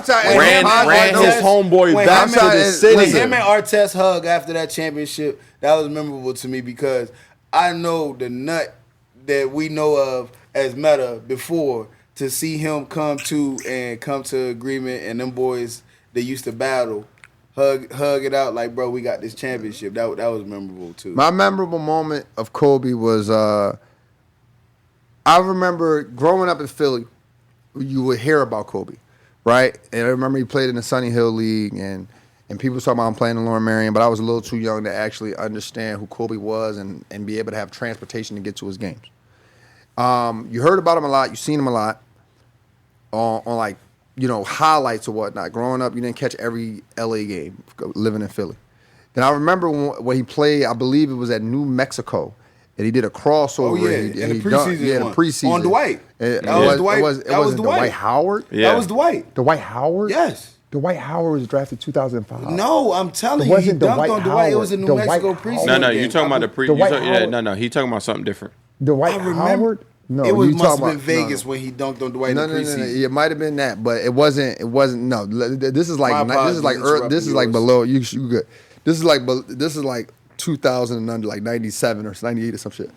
trying. Ran his homeboy back to the city. When him and Artest hug after that championship, that was memorable to me because I know the nut that we know of as Meta before. To see him come to agreement, and them boys that used to battle. Hug it out like, bro, we got this championship. That was memorable, too. My memorable moment of Kobe was, I remember growing up in Philly, you would hear about Kobe, right? And I remember he played in the Sunny Hill League, and people talking about him playing in Lauren Marion, but I was a little too young to actually understand who Kobe was and be able to have transportation to get to his games. You heard about him a lot. You seen him a lot on like, highlights or whatnot. Growing up, you didn't catch every LA game living in Philly. Then I remember when he played, I believe it was at New Mexico, and he did a crossover. Oh, yeah, in the preseason. On Dwight. That was Dwight. It was Dwight Howard? Yeah. That was Dwight. Dwight Howard? Yes. Dwight Howard was drafted 2005. No, I'm telling you, he dunked on Dwight. It was a New Mexico preseason. No, you talking about the pre. He talking about something different. Dwight Howard? No, it must have been Vegas when he dunked on Dwight in the preseason. No. It might have been that, but it wasn't. No, this is like below. You good. This is like 2000 and under, like 97 or 98 or some shit.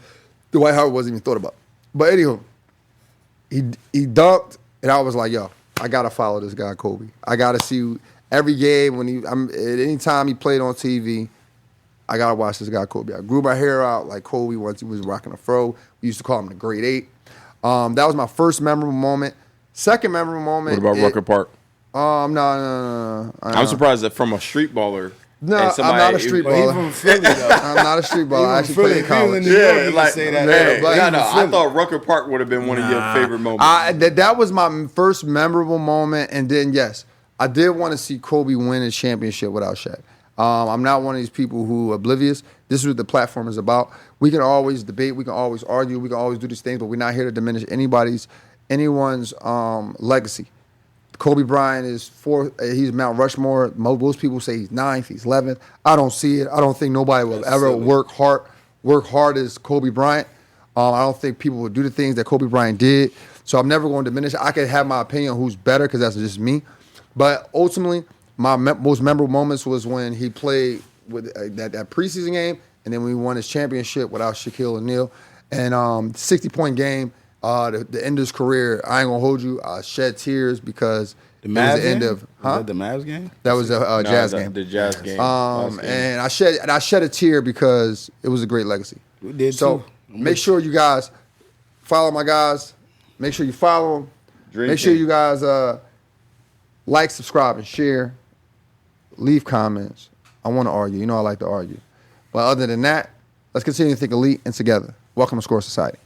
Dwight Howard wasn't even thought about. But anywho, he dunked, and I was like, yo, I gotta follow this guy Kobe. I gotta see every game at any time he played on TV. I gotta watch this guy Kobe. I grew my hair out like Kobe once he was rocking a fro. We used to call him the Great Eight. That was my first memorable moment. Second memorable moment. What about Rucker Park? No. I'm surprised that from a street baller. No, I'm not a street baller. He's from Philly, though. I'm not a street baller. I actually played in college. I thought Rucker Park would have been one of your favorite moments. That was my first memorable moment, and then yes, I did want to see Kobe win a championship without Shaq. I'm not one of these people who are oblivious. This is what the platform is about. We can always debate. We can always argue. We can always do these things, but we're not here to diminish anyone's legacy. Kobe Bryant is fourth. He's Mount Rushmore. Most people say he's ninth. He's 11th. I don't see it. I don't think nobody will ever work hard as Kobe Bryant. I don't think people will do the things that Kobe Bryant did. So I'm never going to diminish. I could have my opinion on who's better because that's just me. But ultimately, my most memorable moments was when he played with that preseason game, and then when he won his championship without Shaquille O'Neal. And 60-point game, the end of his career, I ain't going to hold you. I shed tears because it was the end of... Was that the Mavs game? That was a Jazz game. The Jazz game. And I shed a tear because it was a great legacy. We did so too. Make sure you guys follow my guys. Make sure you follow them. Make sure you guys like, subscribe, and share. Leave comments. I want to argue. You know I like to argue. But other than that, let's continue to think elite and together. Welcome to Score Society.